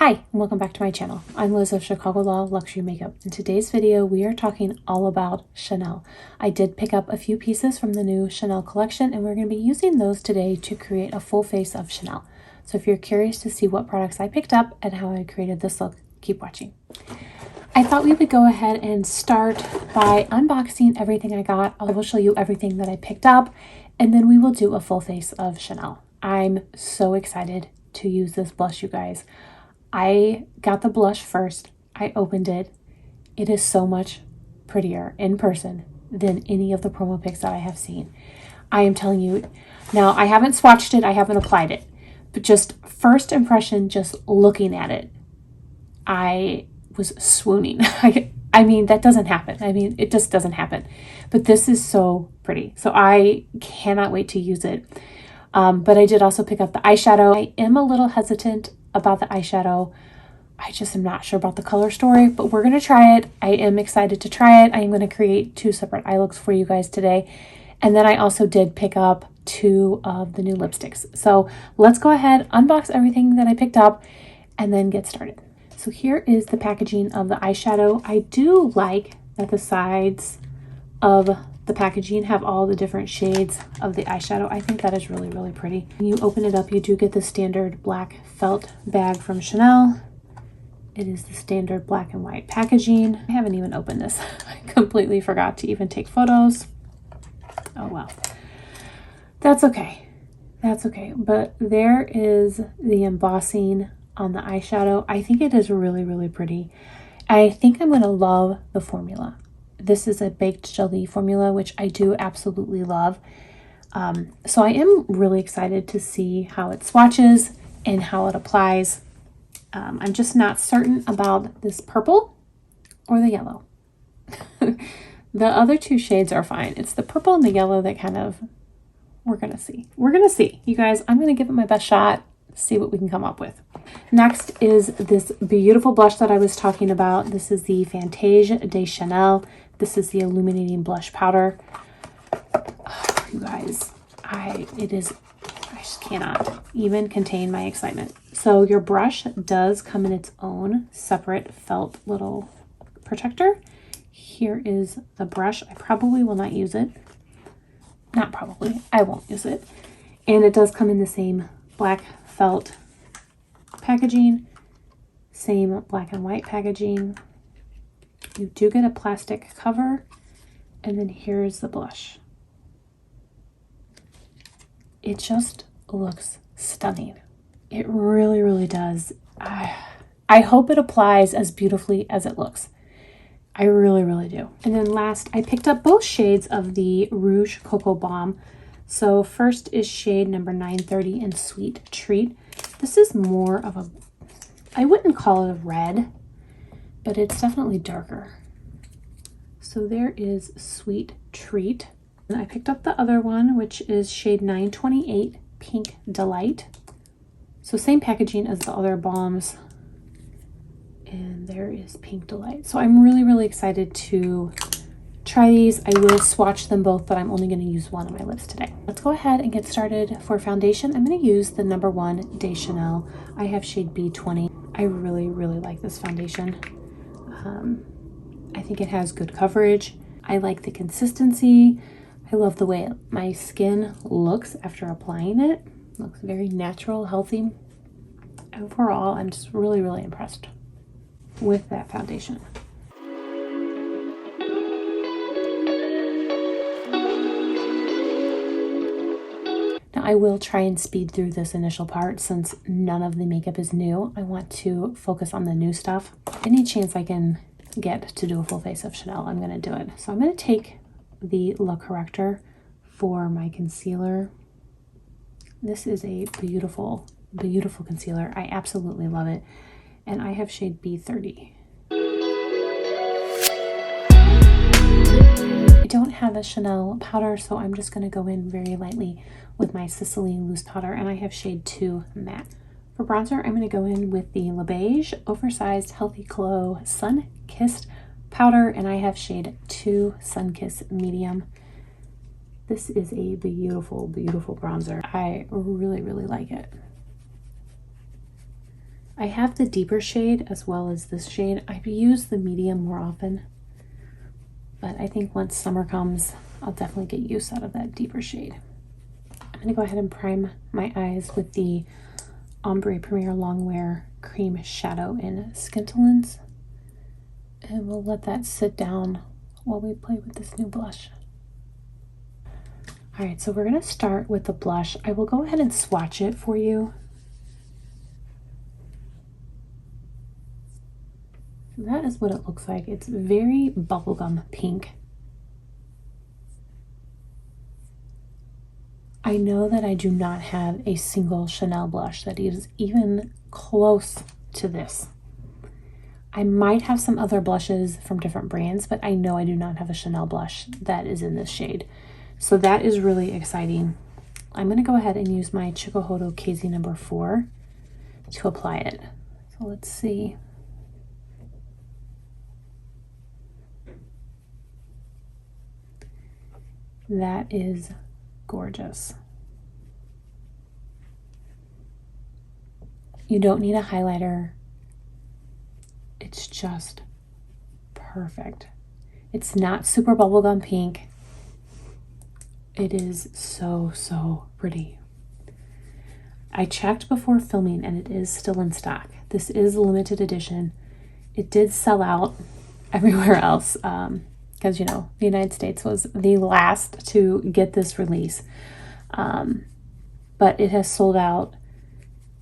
Hi, and welcome back to my channel. I'm Liz of Chicago Law Luxury Makeup. In today's video, we are talking all about Chanel. I did pick up a few pieces from the new Chanel collection, and we're going to be using those today to create a full face of Chanel. So if you're curious to see what products I picked up and how I created this look, keep watching. I thought we would go ahead and start by unboxing everything I got. I will show you everything that I picked up, and then we will do a full face of Chanel. I'm so excited to use this blush, you guys. I got the blush first. I opened it. It is so much prettier in person than any of the promo pics that I have seen. I am telling you. Now, I haven't swatched it. I haven't applied it. But just first impression, just looking at it, I was swooning. I mean, that doesn't happen. I mean, it just doesn't happen. But this is so pretty. So I cannot wait to use it. But I did also pick up the eyeshadow. I am a little hesitant about the eyeshadow. I just am not sure about the color story, but we're going to try it. I am excited to try it. I am going to create two separate eye looks for you guys today. And then I also did pick up two of the new lipsticks. So let's go ahead, unbox everything that I picked up, and then get started. So here is the packaging of the eyeshadow. I do like that the sides of the packaging have all the different shades of the eyeshadow. I think that is really, really pretty. When you open it up, you do get the standard black felt bag from Chanel. It is the standard black and white packaging. I haven't even opened this. I completely forgot to even take photos. Oh, well. That's okay. That's okay. But there is the embossing on the eyeshadow. I think it is really, really pretty. I think I'm going to love the formula. This is a baked jelly formula, which I do absolutely love. So I am really excited to see how it swatches and how it applies. I'm just not certain about this purple or the yellow. The other two shades are fine. It's the purple and the yellow that kind of, we're going to see. We're going to see. You guys, I'm going to give it my best shot, see what we can come up with. Next is this beautiful blush that I was talking about. This is the Fantasia de Chanel. This is the illuminating blush powder. Oh, you guys, I just cannot even contain my excitement. So your brush does come in its own separate felt little protector. Here is the brush. I probably will not use it. Not probably. I won't use it. And it does come in the same black felt packaging, same black and white packaging. You do get a plastic cover, and then here's the blush. It just looks stunning. It really, really does. I hope it applies as beautifully as it looks. I really, really do. And then last, I picked up both shades of the Rouge Cocoa Balm. So first is shade number 930 in Sweet Treat. This is more of a, I wouldn't call it a red, but it's definitely darker. So there is Sweet Treat. And I picked up the other one, which is shade 928 Pink Delight. So same packaging as the other balms. And there is Pink Delight. So I'm really, really excited to try these. I will swatch them both, but I'm only going to use one on my lips today. Let's go ahead and get started. For foundation, I'm going to use the number 1 de Chanel. I have shade B20. I really, really like this foundation. I think it has good coverage. I like the consistency. I love the way my skin looks after applying it. It looks very natural, healthy. Overall, I'm just really, really impressed with that foundation. Now I will try and speed through this initial part since none of the makeup is new. I want to focus on the new stuff. Any chance I can get to do a full face of Chanel, I'm going to do it. So I'm going to take the look corrector for my concealer. This is a beautiful, beautiful concealer. I absolutely love it. And I have shade B30. I don't have a Chanel powder, so I'm just going to go in very lightly with my Sicilian loose powder, and I have shade 2 matte. For bronzer, I'm going to go in with the Le Beige Oversized Healthy Glow Sun Kissed powder, and I have shade 2 Sun Kiss Medium. This is a beautiful, beautiful bronzer. I really, really like it. I have the deeper shade as well as this shade. I use the medium more often, but I think once summer comes, I'll definitely get use out of that deeper shade. I'm going to go ahead and prime my eyes with the Ombre Premier Longwear Cream Shadow in Skintalins. And we'll let that sit down while we play with this new blush. Alright, so we're going to start with the blush. I will go ahead and swatch it for you. That is what it looks like. It's very bubblegum pink. I know that I do not have a single Chanel blush that is even close to this. I might have some other blushes from different brands, but I know I do not have a Chanel blush that is in this shade. So that is really exciting. I'm going to go ahead and use my Chikuhodo KZ number 4 to apply it. So let's see. That is gorgeous. You don't need a highlighter. It's just perfect. It's not super bubblegum pink. It is so, so pretty. I checked before filming and it is still in stock. This is a limited edition. It did sell out everywhere else because, you know, the United States was the last to get this release. But it has sold out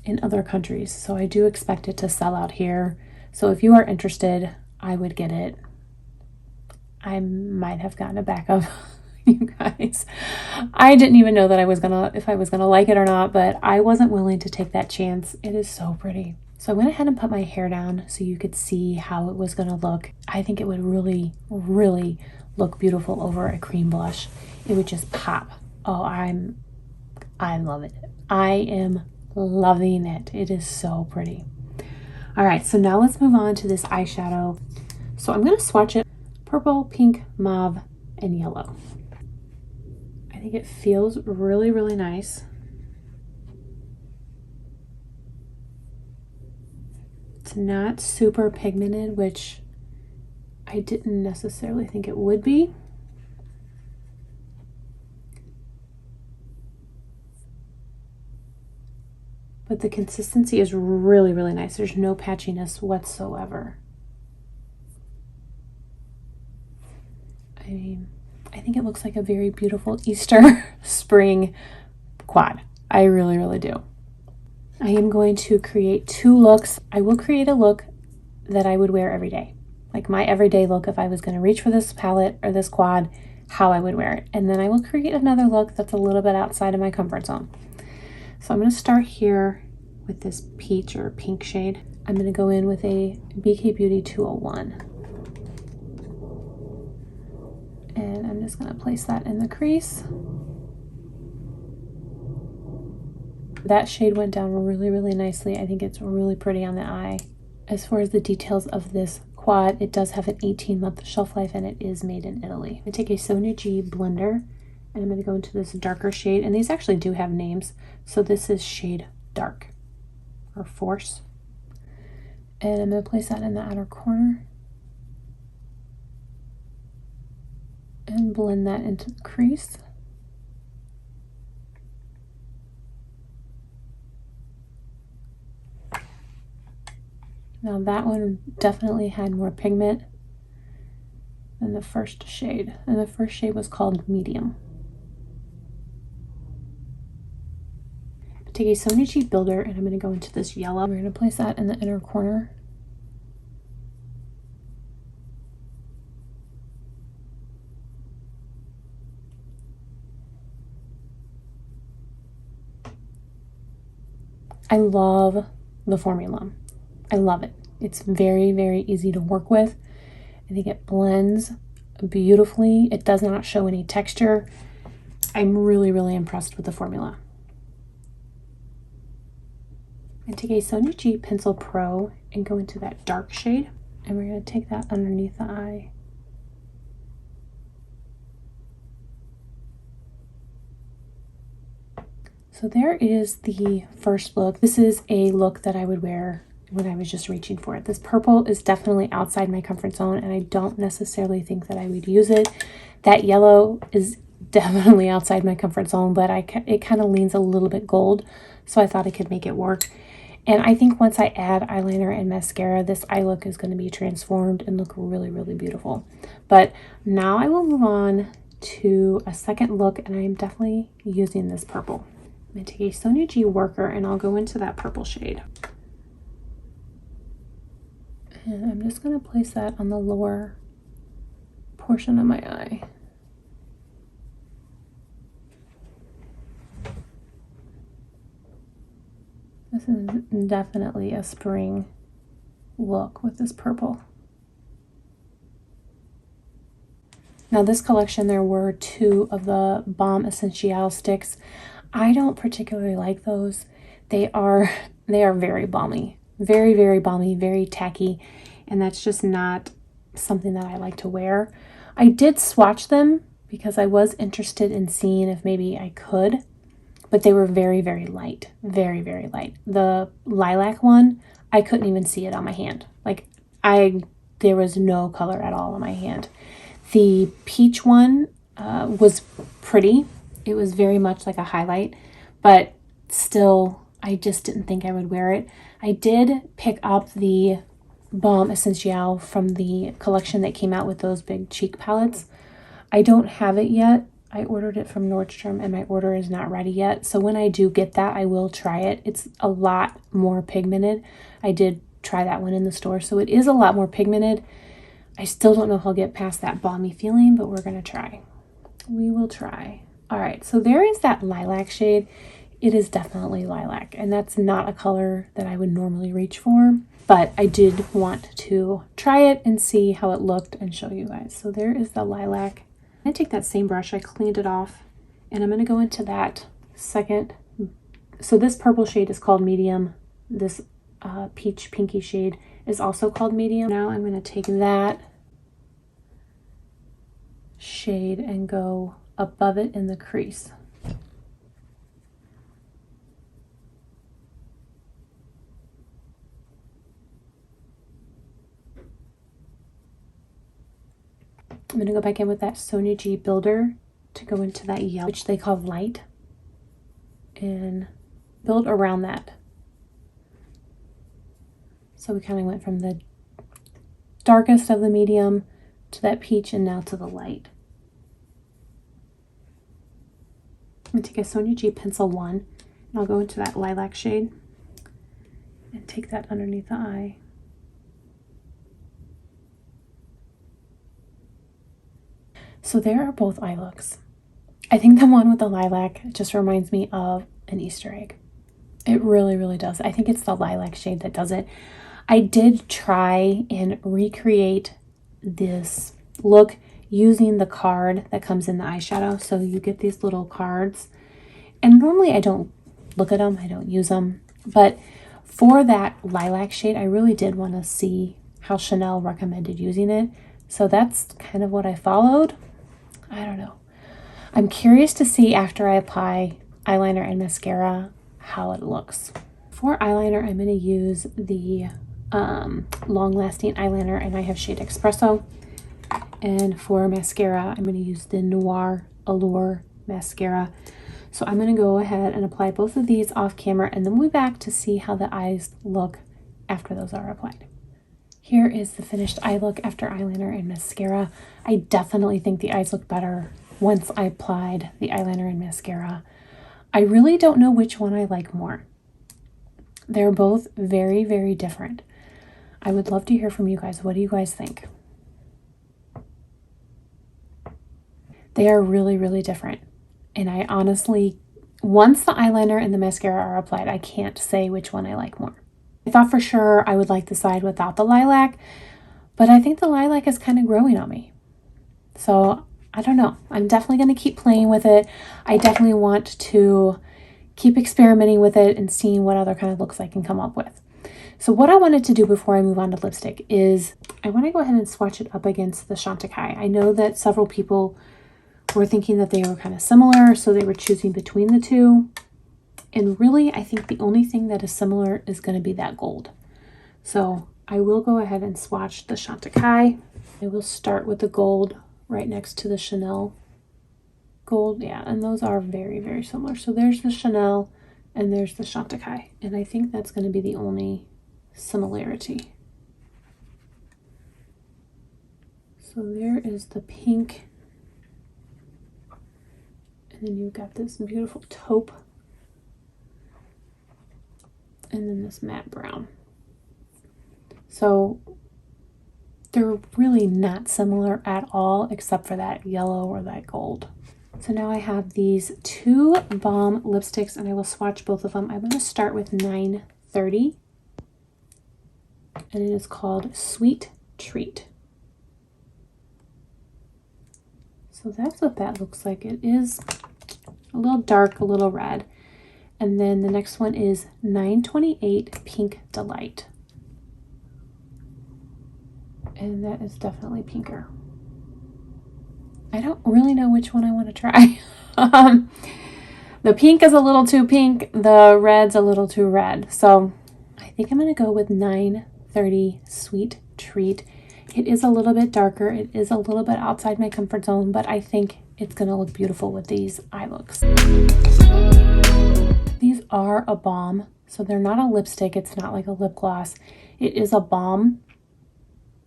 in other countries, so I do expect it to sell out here. So if you are interested, I would get it. I might have gotten a backup, you guys. I didn't even know that if I was gonna like it or not, but I wasn't willing to take that chance. It is so pretty. So I went ahead and put my hair down so you could see how it was gonna look. I think it would really, really look beautiful over a cream blush. It would just pop. Oh, I love it. I am loving it. It is so pretty. All right, so now let's move on to this eyeshadow. So I'm going to swatch it purple, pink, mauve, and yellow. I think it feels really, really nice. It's not super pigmented, which I didn't necessarily think it would be. But the consistency is really, really nice. There's no patchiness whatsoever. I mean, I think it looks like a very beautiful Easter spring quad. I really, really do. I am going to create 2 looks. I will create a look that I would wear every day. Like my everyday look if I was going to reach for this palette or this quad, how I would wear it. And then I will create another look that's a little bit outside of my comfort zone. So I'm going to start here with this peach or pink shade. I'm going to go in with a BK Beauty 201. And I'm just going to place that in the crease. That shade went down really, really nicely. I think it's really pretty on the eye. As far as the details of this quad, it does have an 18-month shelf life and it is made in Italy. I take a Sonia G blender and I'm going to go into this darker shade, and these actually do have names. So this is shade Dark or Force. And I'm going to place that in the outer corner and blend that into the crease. Now that one definitely had more pigment than the first shade, and the first shade was called Medium. Take a Sonia G Builder and I'm going to go into this yellow. We're going to place that in the inner corner. I love the formula. I love it. It's very, very easy to work with. I think it blends beautifully. It does not show any texture. I'm really, really impressed with the formula. And take a Sonia G Pencil Pro and go into that dark shade. And we're going to take that underneath the eye. So there is the first look. This is a look that I would wear when I was just reaching for it. This purple is definitely outside my comfort zone, and I don't necessarily think that I would use it. That yellow is definitely outside my comfort zone, but it kind of leans a little bit gold, so I thought I could make it work. And I think once I add eyeliner and mascara, this eye look is going to be transformed and look really, really beautiful. But now I will move on to a second look, and I am definitely using this purple. I'm going to take a Sonia G Worker, and I'll go into that purple shade. And I'm just going to place that on the lower portion of my eye. This is definitely a spring look with this purple. Now this collection, there were 2 of the Balm Essential sticks. I don't particularly like those. They are very balmy. Very, very balmy, very tacky. And that's just not something that I like to wear. I did swatch them because I was interested in seeing if maybe I could. But they were very, very light. Very, very light. The lilac one, I couldn't even see it on my hand. Like, there was no color at all on my hand. The peach one was pretty. It was very much like a highlight. But still, I just didn't think I would wear it. I did pick up the Balm Essential from the collection that came out with those big cheek palettes. I don't have it yet. I ordered it from Nordstrom, and my order is not ready yet. So when I do get that, I will try it. It's a lot more pigmented. I did try that one in the store, so it is a lot more pigmented. I still don't know if I'll get past that balmy feeling, but we're going to try. We will try. All right, so there is that lilac shade. It is definitely lilac, and that's not a color that I would normally reach for, but I did want to try it and see how it looked and show you guys. So there is the lilac. I'm going to take that same brush, I cleaned it off, and I'm going to go into that second. So this purple shade is called medium. This peach pinky shade is also called medium. Now I'm going to take that shade and go above it in the crease. I'm going to go back in with that Sonia G Builder to go into that yellow, which they call light, and build around that. So we kind of went from the darkest of the medium to that peach and now to the light. I'm going to take a Sonia G Pencil 1, and I'll go into that lilac shade and take that underneath the eye. So there are both eye looks. I think the one with the lilac just reminds me of an Easter egg. It really, really does. I think it's the lilac shade that does it. I did try and recreate this look using the card that comes in the eyeshadow. So you get these little cards, and normally I don't look at them, I don't use them. But for that lilac shade, I really did want to see how Chanel recommended using it. So that's kind of what I followed. I don't know. I'm curious to see after I apply eyeliner and mascara how it looks. For eyeliner, I'm going to use the long-lasting eyeliner, and I have shade Espresso. And for mascara, I'm going to use the Noir Allure mascara. So I'm going to go ahead and apply both of these off camera, and then we'll be back to see how the eyes look after those are applied. Here is the finished eye look after eyeliner and mascara. I definitely think the eyes look better once I applied the eyeliner and mascara. I really don't know which one I like more. They're both very, very different. I would love to hear from you guys. What do you guys think? They are really, really different. And I honestly, once the eyeliner and the mascara are applied, I can't say which one I like more. I thought for sure I would like the side without the lilac, but I think the lilac is kind of growing on me. So I don't know. I'm definitely going to keep playing with it. I definitely want to keep experimenting with it and seeing what other kind of looks I can come up with. So what I wanted to do before I move on to lipstick is I want to go ahead and swatch it up against the Chantecaille. I know that several people were thinking that they were kind of similar, so they were choosing between the two. And really, I think the only thing that is similar is going to be that gold. So I will go ahead and swatch the Chantecaille. I will start with the gold right next to the Chanel gold. Yeah, and those are very, very similar. So there's the Chanel and there's the Chantecaille. And I think that's going to be the only similarity. So there is the pink. And then you've got this beautiful taupe. And then this matte brown. So they're really not similar at all, except for that yellow or that gold. So now I have these two Balm lipsticks, and I will swatch both of them. I'm going to start with 930, and it is called Sweet Treat. So that's what that looks like. It is a little dark, a little red. And then the next one is 928 Pink Delight. And that is definitely pinker. I don't really know which one I want to try. The pink is a little too pink. The red's a little too red. So I think I'm going to go with 930 Sweet Treat. It is a little bit darker. It is a little bit outside my comfort zone, but I think it's going to look beautiful with these eye looks. These are a balm. So they're not a lipstick. It's not like a lip gloss. It is a balm.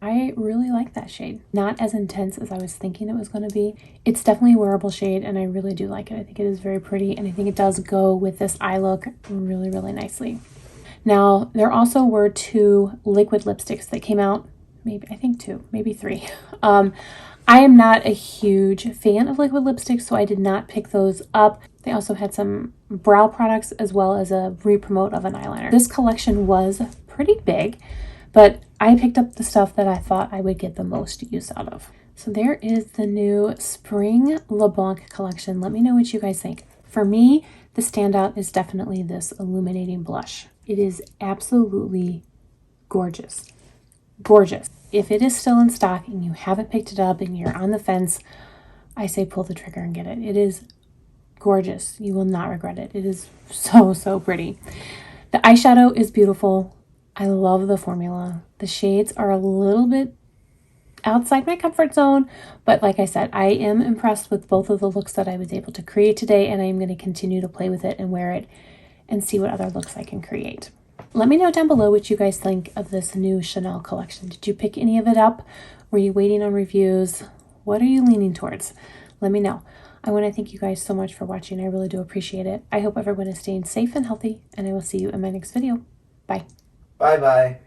I really like that shade. Not as intense as I was thinking it was going to be. It's definitely a wearable shade, and I really do like it. I think it is very pretty, and I think it does go with this eye look really, really nicely. Now, there also were two liquid lipsticks that came out. Maybe, I think two, maybe three. I am not a huge fan of liquid lipsticks, so I did not pick those up. They also had some brow products as well as a re-promote of an eyeliner. This collection was pretty big, but I picked up the stuff that I thought I would get the most use out of. So there is the new Spring Le Blanc collection. Let me know what you guys think. For me, the standout is definitely this illuminating blush. It is absolutely gorgeous. Gorgeous. If it is still in stock and you haven't picked it up and you're on the fence, I say pull the trigger and get it. It is gorgeous. You will not regret it. It is so, so pretty. The eyeshadow is beautiful. I love the formula. The shades are a little bit outside my comfort zone, but like I said, I am impressed with both of the looks that I was able to create today, and I am going to continue to play with it and wear it and see what other looks I can create. Let me know down below what you guys think of this new Chanel collection. Did you pick any of it up? Were you waiting on reviews? What are you leaning towards? Let me know. I want to thank you guys so much for watching. I really do appreciate it. I hope everyone is staying safe and healthy, and I will see you in my next video. Bye. Bye-bye.